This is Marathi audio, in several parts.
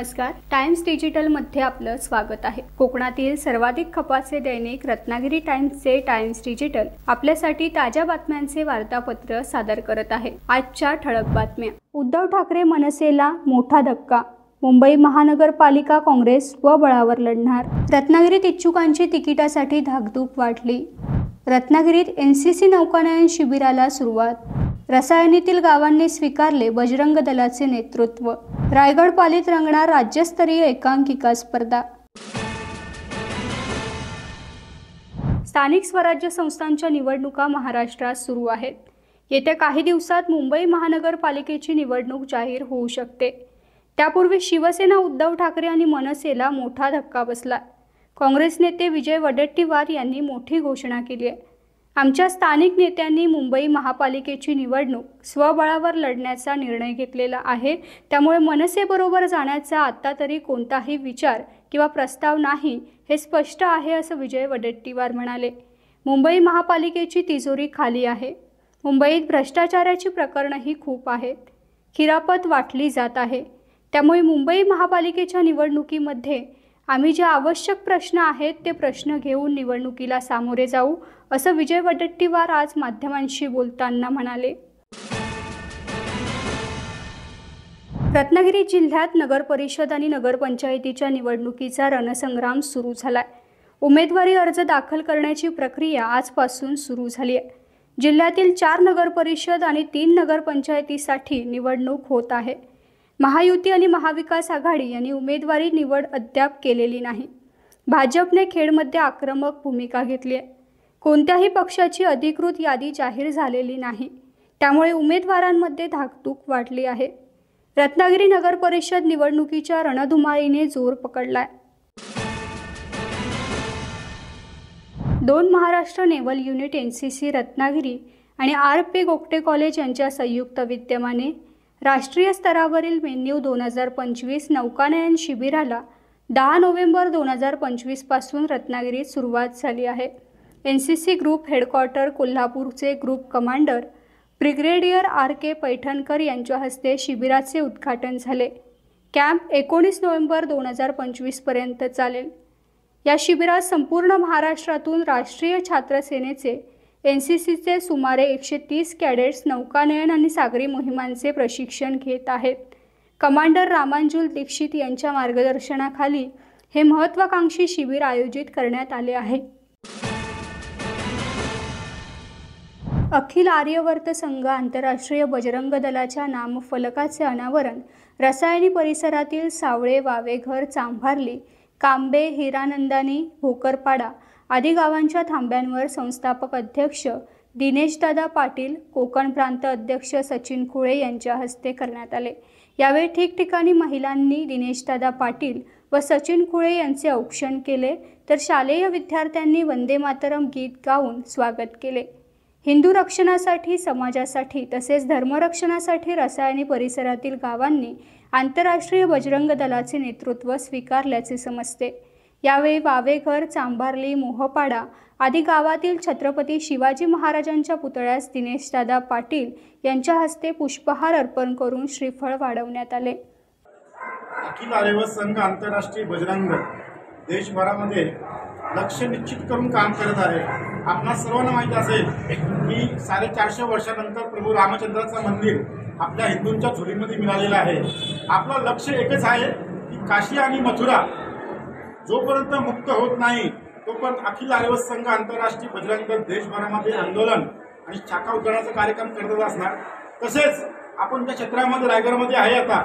नमस्कार, टाइम्स डिजिटल मध्ये आपलं स्वागत आहे। कोकणातील सर्वाधिक खपाचे दैनिक रत्नागिरी टाइम्सचे टाइम्स डिजिटल आपल्यासाठी ताज्या बातम्यांचे वार्तापत्र सादर करत आहे। आजच्या ठळक बातम्या। उद्धव ठाकरे मनसेला मोठा धक्का, मुंबई महानगरपालिका काँग्रेस स्वबळावर लढणार। रत्नागिरीत इच्छुकांची तिकिटासाठी धाकधूक वाढली। रत्नागिरीत एनसीसी नौकानयन शिबिराला सुरुवात। रसायनीतील गावांनी स्वीकारले बजरंग दलाचे नेतृत्व। रायगड पालीत रंगणार राज्यस्तरीय एकांकिका स्पर्धा। स्थानिक स्वराज्य संस्थांच्या निवडणुका महाराष्ट्रात सुरू आहेत। येत्या काही दिवसात मुंबई महानगरपालिकेची निवडणूक जाहीर होऊ शकते। त्यापूर्वी शिवसेना उद्धव ठाकरे आणि मनसेला मोठा धक्का बसला। काँग्रेस नेते विजय वडेट्टीवार यांनी मोठी घोषणा केली आहे। आमच्या स्थानिक नेत्यांनी मुंबई महापालिकेची निवडणूक स्वबळावर लढण्याचा निर्णय घेतलेला आहे, त्यामुळे मनसेबरोबर जाण्याचा आता तरी कोणताही विचार किंवा प्रस्ताव नाही हे स्पष्ट आहे, असं विजय वडेट्टीवार म्हणाले। मुंबई महापालिकेची तिजोरी खाली आहे। मुंबईत भ्रष्टाचाराची प्रकरणंही खूप आहेत। खिरापत वाटली जात आहे। त्यामुळे मुंबई महापालिकेच्या निवडणुकीमध्ये आम्ही जे आवश्यक प्रश्न आहेत ते प्रश्न घेऊन निवडणुकीला सामोरे जाऊ, असं विजय वडेट्टीवार आज माध्यमांशी बोलताना म्हणाले। रत्नागिरी जिल्ह्यात नगरपरिषद आणि नगरपंचायतीच्या निवडणुकीचा रणसंग्राम सुरू झालाय। उमेदवारी अर्ज दाखल करण्याची प्रक्रिया आजपासून सुरू झाली आहे। जिल्ह्यातील 4 नगरपरिषद आणि 3 नगरपंचायतीसाठी निवडणूक होत आहे। महायुती आणि महाविकास आघाडी यांनी उमेदवारी निवड अद्याप केलेली नाही। भाजपने खेडमध्ये आक्रमक भूमिका घेतली आहे। कोणत्याही पक्षाची अधिकृत यादी जाहीर झालेली नाही, त्यामुळे उमेदवारांमध्ये धाकधूक वाढली आहे। रत्नागिरी नगर परिषद निवडणुकीच्या रणधुमाळीने जोर पकडलाय। 2 Maharashtra naval unit NCC Ratnagiri आणि आर.पी. गोगटे कॉलेज यांच्या संयुक्त विद्यमाने राष्ट्रीय स्तरावरील मेन्यू 2025 नौकानयन शिबिराला 10 नोव्हेंबर 2025 पासून रत्नागिरीत सुरुवात झाली आहे। एनसीसी ग्रुप हेडक्वार्टर कोल्हापूरचे group commander brigadier R K. Paithankar यांच्या हस्ते शिबिराचे उद्घाटन झाले। कॅम्प 19 नोव्हेंबर 2025 पर्यंत चालेल। या शिबिरात संपूर्ण महाराष्ट्रातून राष्ट्रीय छात्र सेनेचे एनसीसीचे सुमारे 130 कॅडेट्स नौकानयन आणि सागरी मोहिमांचे प्रशिक्षण घेत आहेत। कमांडर रामांजुल दीक्षित यांच्या मार्गदर्शनाखाली हे महत्त्वाकांक्षी शिबिर आयोजित करण्यात आले आहे। अखिल आर्यवर्त संघ आंतरराष्ट्रीय बजरंग दलाच्या नामफलकाचे अनावरण रसायनी परिसरातील सावळे, वावेघर, चांभारली, कांबे, हिरानंदानी, भोकरपाडा आदी गावांच्या थांब्यांवर संस्थापक अध्यक्ष दिनेशदादा पाटील, कोकण प्रांत अध्यक्ष सचिन खुळे यांच्या हस्ते करण्यात आले। यावेळी ठिकठिकाणी महिलांनी दिनेशदादा पाटील व सचिन खुळे यांचे औक्षण केले, तर शालेय विद्यार्थ्यांनी वंदे मातरम गीत गाऊन स्वागत केले। हिंदू रक्षणासाठी, समाजासाठी तसेच धर्मरक्षणासाठी रसायनी परिसरातील गावांनी आंतरराष्ट्रीय बजरंग दलाचे नेतृत्व स्वीकारल्याचे समजते। यावेळी वावेघर, चांभारली, मोहपाडा आदी गावातील छत्रपती शिवाजी महाराजांच्या पुतळ्यास दिनेशदादा पाटील यांच्या हस्ते पुष्पहार अर्पण करून श्रीफळ वाढवण्यात आले। अखिल आर्यवर्त संघ आंतरराष्ट्रीय बजरंग देशभरामध्ये लक्ष्य निश्चित करून काम करत आहे। आपल्या सर्वांना माहीत असेल की 450 वर्षानंतर प्रभू रामचंद्राचं मंदिर आपल्या हिंदूंच्या झोळीमध्ये मिळालेलं आहे। आपलं लक्ष एकच आहे की काशी आणि मथुरा जोपर्यंत मुक्त होत नाही तोपर्यंत अखिल आर्यवर्त संघ आंतरराष्ट्रीय बजरंग दल देशभरामध्ये आंदोलन आणि शाखा उघडण्याचा कार्यक्रम करत असणार। तसेच आपण ज्या क्षेत्रामध्ये रायगडमध्ये आहे आता,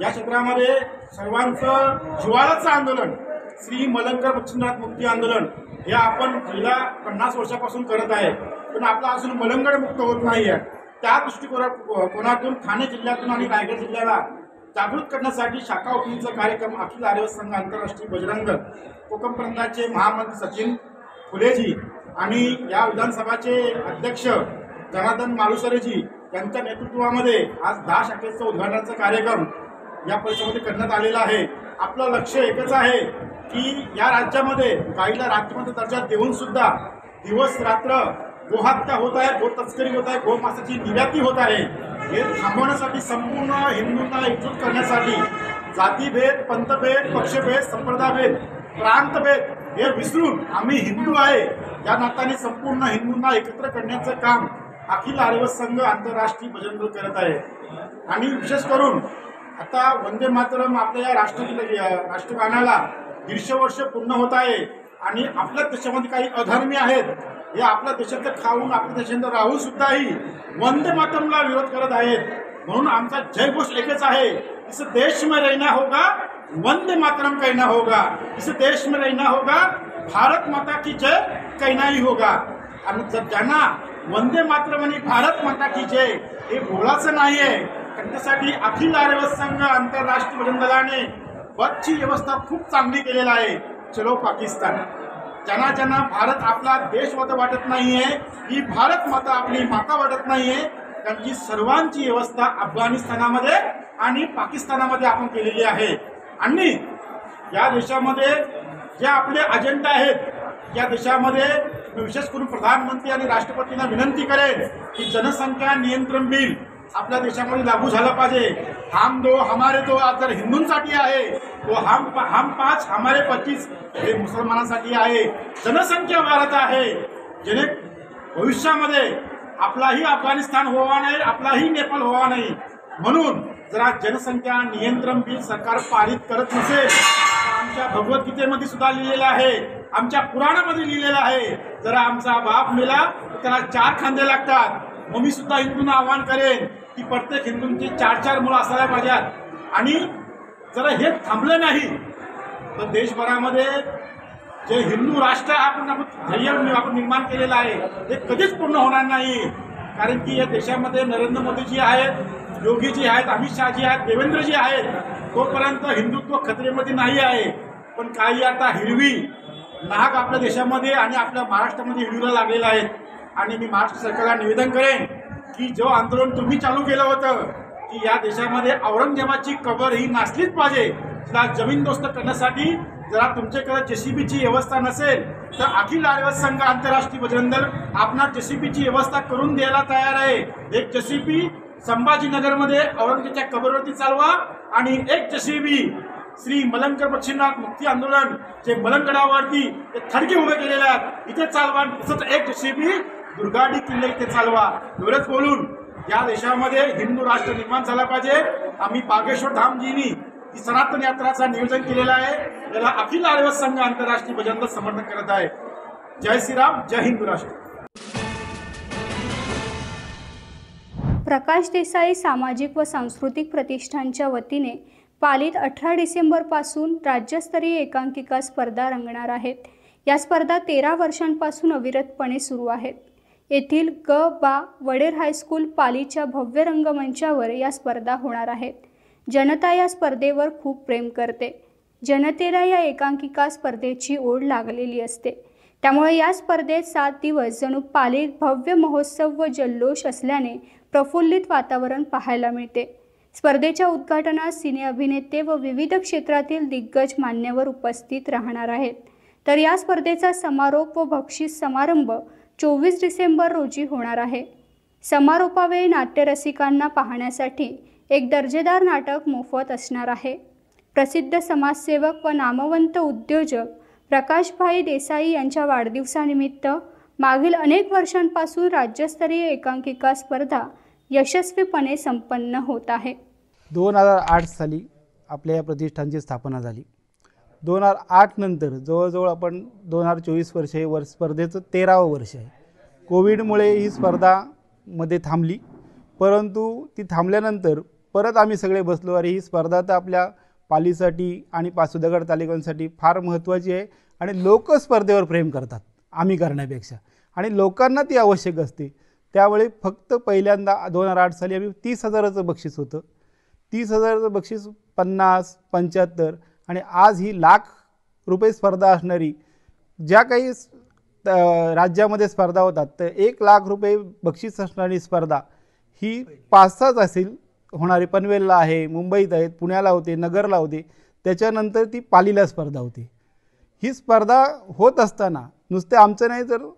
या क्षेत्रामध्ये सर्वांचं जिव्हाळ्याचं आंदोलन श्री मलंकर बक्षीनाथ मुक्ती आंदोलन हे आपण गेल्या 50 वर्षापासून करत आहे, पण आपला अजून मलंगड मुक्त होत नाही आहे। त्या दृष्टिकोनातून ठाणे जिल्ह्यातून आणि रायगड जिल्ह्याला जागृत करण्यासाठी शाखा उघडणीचा कार्यक्रम अखिल आर्यवर्त संघ आंतरराष्ट्रीय बजरंग दल कोकण प्रांताचे महामंत्री सचिन खुलेजी आणि या विधानसभाचे अध्यक्ष जनार्दन मालुसरेजी यांच्या नेतृत्वामध्ये आज 10 शाखेचा उद्घाटनाचा कार्यक्रम या परिसरामध्ये करण्यात आलेला आहे। आपलं लक्ष एकच आहे की या राज्यामध्ये गाईला राज्यमंत्री दर्जा देऊन सुद्धा दिवस रात्र गोहत्या होत आहे, गो तस्करी होत आहे, गोमांसाची निर्याती होत आहे। हे थांबवण्यासाठी संपूर्ण हिंदूंना एकजूट करण्यासाठी जातीभेद, पंथभेद, पक्षभेद, संप्रदायभेद, प्रांतभेद हे विसरून आम्ही हिंदू आहे या नात्याने संपूर्ण हिंदूंना एकत्र करण्याचं काम अखिल आर्य संघ आंतरराष्ट्रीय बजरंग दल करत आहे। आणि विशेष करून आता वंदे मातरम आपल्या या राष्ट्रगानाला 150 वर्ष पूर्ण होत आहे आणि आपल्या देशामध्ये काही अधर्मी आहेत, हे आपल्या देशात खाऊन आपल्या देशात राहून सुद्धाही वंदे मातरमला विरोध करत आहेत। म्हणून आमचा जयघोष एकच आहे, इस देश में रहना होगा, वंदे मातरम कहना होगा, इस देश में रहना होगा, भारत माता की जय कहना ही होगा। आणि ज्यांना वंदे मातरम आणि भारत माता की जय हे बोलायचं नाही आहे, त्यासाठी अखिल आर्य संघ आंतरराष्ट्रीय बजरंग दलाने बसची व्यवस्था खूप चांगली केलेला आहे। चलो पाकिस्तान, ज्यांना ज्यांना भारत आपला देश वाटत नाही आहे, ही भारत माता आपली माता वाटत नाही आहे, त्यांची सर्वांची व्यवस्था अफगाणिस्तानामध्ये आणि पाकिस्तानामध्ये आपण केलेली आहे। आणि या देशामध्ये जे आपले अजेंडा आहेत, या देशामध्ये विशेष करून प्रधानमंत्री आणि राष्ट्रपतींना विनंती करेन की जनसंख्या नियंत्रण बिल आपल्या देशामध्ये लागू झालं पाहिजे। हम दो हमारे दो जर हिंदूंसाठी आहे, तो हम 5 हमारे 25 हे मुसलमानांसाठी आहे। जनसंख्या वाढत आहे, जेणे भविष्यामध्ये आपलाही अफगाणिस्तान व्हावा नाही, आपलाही नेपाळ व्हावा नाही। म्हणून जरा जनसंख्या नियंत्रण बिल सरकार पारित करत नसेल, आमच्या भगवद्गीतेमध्ये सुद्धा लिहिलेलं आहे, आमच्या पुराणामध्ये लिहिलेलं आहे, जरा आमचा बाप मेला तर त्याला 4 खांदे लागतात। मग मी सुद्धा हिंदूंना आवाहन करेन की प्रत्येक हिंदूंची 4-4 मुलं असायला पाहिजेत। आणि जर हे थांबलं नाही तर देशभरामध्ये जे हिंदू राष्ट्र आपण निर्माण केलेलं आहे ते कधीच पूर्ण होणार नाही। कारण की या देशामध्ये नरेंद्र मोदीजी आहेत, योगीजी आहेत, अमित शहाजी आहेत, देवेंद्रजी आहेत, तोपर्यंत हिंदुत्व खतरेमध्ये नाही आहे। पण काही आता हिरवी नाहक आपल्या देशामध्ये आणि आपल्या महाराष्ट्रामध्ये हिरवीला लागलेला आहेत। आणि मी महाराष्ट्र सरकारला निवेदन करेन की जो आंदोलन तुम्ही चालू केलं होतं की या देशामध्ये औरंगजेबाची कबर ही नासलीच पाहिजे, तिला जमीनदोस्त करण्यासाठी जरा तुमच्याकडे जेसीबीची व्यवस्था नसेल तर अखिल आर्य संघ आंतरराष्ट्रीय बजरंग दल आपला जेसीबीची व्यवस्था करून द्यायला तयार आहे। एक जेसीबी संभाजीनगरमध्ये औरंगजेबाच्या कबरवरती चालवा आणि एक जेसीबी श्री मलंगकर बक्षीनाथ मुक्ती आंदोलन जे मलंगगडावरती थडके उभे केलेले आहेत इथे चालवा। तसंच एक जेसीबी दुर्गाडी किल्ले इथे चालवा। एवढंच बोलून या देशामध्ये हिंदू राष्ट्र निर्माण झाला पाहिजे। आम्ही बागेश्वर धामजीनी ही सनातन यात्राचा नियोजन केलेला आहे, त्याला अखिल आर्य संघ आंतरराष्ट्रीय बजरंग दल समर्थन करत आहे। जय श्रीराम, जय हिंदू राष्ट्र। प्रकाश देसाई सामाजिक व सांस्कृतिक प्रतिष्ठानच्या वतीने पालीत 18 डिसेंबरपासून राज्यस्तरीय एकांकिका स्पर्धा रंगणार आहेत। या स्पर्धा 13 वर्षांपासून अविरतपणे सुरू आहेत। येथील बा वडेर हायस्कूल पालीच्या भव्य रंगमंचावर या स्पर्धा होणार आहेत। जनता या स्पर्धेवर खूप प्रेम करते। जनतेला या एकांकिका स्पर्धेची ओढ लागलेली असते, त्यामुळे या स्पर्धेत 7 दिवस जणू पालीत भव्य महोत्सव व जल्लोष असल्याने प्रफुल्लित वातावरण पाहायला मिळते। स्पर्धेच्या उद्घाटनास सिने अभिनेते व विविध क्षेत्रातील दिग्गज मान्यवर उपस्थित राहणार आहेत। तर या स्पर्धेचा समारोप व बक्षीस समारंभ 24 डिसेंबर रोजी होणार आहे। समारोपावेळी नाट्यरसिकांना पाहण्यासाठी एक दर्जेदार नाटक मोफत असणार आहे। प्रसिद्ध समाजसेवक व नामवंत उद्योजक प्रकाशभाई देसाई यांच्या वाढदिवसानिमित्त मागील अनेक वर्षांपासून राज्यस्तरीय एकांकिका स्पर्धा यशस्वीपणे संपन्न होत आहे। 2008 साली आपल्या या प्रतिष्ठानची स्थापना झाली। 2008 नंतर जवळजवळ आपण 2024 वर्ष हे स्पर्धेचं 13वं वर्ष आहे। कोविडमुळे ही स्पर्धा मध्ये थांबली, परंतु ती थांबल्यानंतर परत आम्ही सगळे बसलो, अरे ही स्पर्धा तर आपल्या पालीसाठी आणि पाचोदा तालुक्यांसाठी फार महत्त्वाची आहे आणि लोक स्पर्धेवर प्रेम करतात आम्ही करण्यापेक्षा, आणि लोकांना ती आवश्यक असते। त्यावेळी फक्त पहिल्यांदा 2008 साली आम्ही 30,000चं बक्षीस होतं। 30,000चं बक्षीस 50, 75 आणि आज ही ₹1,00,000 स्पर्धा असणारी, ज्या काही राज्यामध्ये स्पर्धा होतात तर ₹1,00,000 बक्षीस असणारी स्पर्धा ही 5-6 असेल होणारी। पनवेलला आहे, मुंबईत आहेत, पुण्याला होते, नगरला होते, त्याच्यानंतर ती पालीला स्पर्धा होती। ही स्पर्धा होत असताना नुसते आमचं नाही तर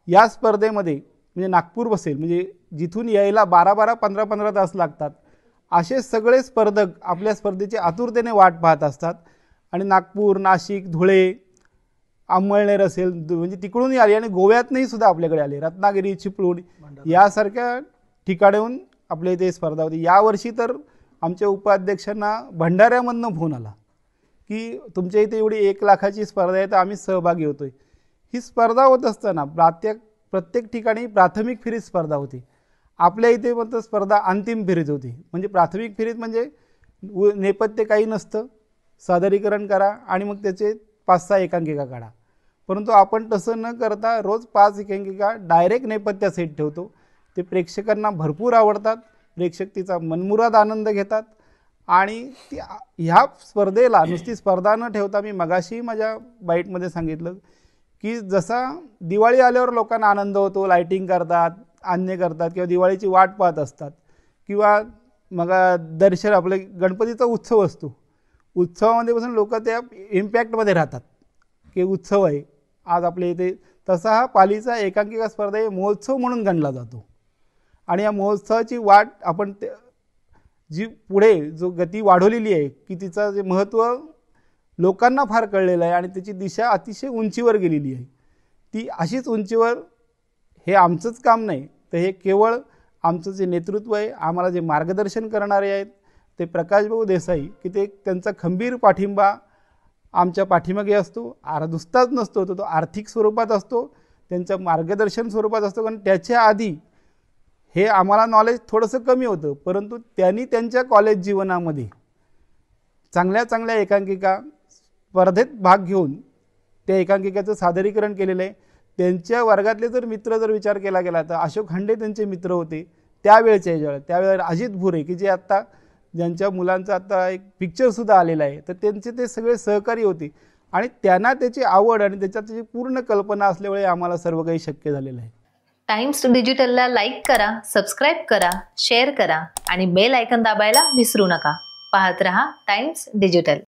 या स्पर्धेमध्ये म्हणजे नागपूर बसेल, म्हणजे जिथून यायला 12-12, 15-15 तास लागतात. असे सगळे स्पर्धक आपल्या स्पर्धेची आतुरतेने वाट पाहत असतात. आणि नागपूर, नाशिक, धुळे, अंमळनेर असेल म्हणजे तिकडूनही आले आणि गोव्यातनंही सुद्धा आपल्याकडे आले. रत्नागिरी, चिपळूण यासारख्या ठिकाणाहून आपल्या इथे स्पर्धा होती. यावर्षी तर आमच्या उपाध्यक्षांना भंडाऱ्यामधनं फोन आला की तुमच्या इथे एवढी 1 लाखाची स्पर्धा आहे तर आम्ही सहभागी होतोय. ही स्पर्धा होत असताना प्रत्येक ठिकाणी प्राथमिक फेरीत स्पर्धा होती. आपल्या इथे मात्र स्पर्धा अंतिम फेरीत होती. म्हणजे प्राथमिक फेरीत म्हणजे नेपथ्य काही नसतं, सादरीकरण करा आणि मग त्याचे 5-6 एकांकिका काढा. परंतु आपण तसं न करता रोज 5 एकांकिका डायरेक्ट नेपथ्यासहित ठेवतो. ते प्रेक्षकांना भरपूर आवडतात. प्रेक्षक तिचा मनमुराद आनंद घेतात आणि ह्या स्पर्धेला नुसती स्पर्धा न ठेवता मी मगाशी माझ्या बाईटमध्ये सांगितलं की जसा दिवाळी आल्यावर लोकांना आनंद होतो, लाईटिंग करतात, अन्य करतात किंवा दिवाळीची वाट पाहत असतात किंवा मग दर्शन आपले गणपतीचा उत्सव असतो. उत्सवामध्ये बसून लोक त्या इम्पॅक्टमध्ये राहतात की उत्सव आहे आज आपल्या इथे. तसा हा पालीचा एकांकिका स्पर्धा हे महोत्सव म्हणून गणला जातो. आणि या महोत्सवाची वाट आपण जी पुढे जो गती वाढवलेली आहे की तिचं जे महत्त्व लोकांना फार कळलेलं आहे आणि त्याची दिशा अतिशय उंचीवर गेलेली आहे. ती अशीच उंचीवर हे आमचंच काम नाही तर हे केवळ आमचं जे नेतृत्व आहे, आम्हाला जे मार्गदर्शन करणारे आहेत ते प्रकाशभाऊ देसाई की ते त्यांचा खंबीर पाठिंबा आमच्या पाठीमागे असतो. नुसताच नसतो तो आर्थिक स्वरूपात असतो, त्यांचं मार्गदर्शन स्वरूपात असतो. कारण त्याच्या आधी हे आम्हाला नॉलेज थोडंसं कमी होतं परंतु त्यांनी त्यांच्या कॉलेज जीवनामध्ये चांगल्या एकांकिका स्पर्धेत भाग घेऊन त्या एकांकिकाचं सादरीकरण केलेलं आहे. त्यांच्या वर्गातले मित्र जर विचार केला गेला तर अशोक हांडे त्यांचे मित्र होते त्यावेळेच्या त्यावेळेला अजित भुरे की जे आत्ता ज्यांच्या मुलांचा आता एक पिक्चरसुद्धा आलेला आहे तर त्यांचे ते सगळे सहकारी होते आणि त्यांना त्याची आवड आणि त्याची पूर्ण कल्पना असल्यामुळे आम्हाला सर्व काही शक्य झालेलं आहे. टाइम्स डिजिटलला लाईक करा, सबस्क्राईब करा, शेअर करा आणि बेल आयकॉन दाबायला विसरू नका. पाहत रहा टाइम्स डिजिटल.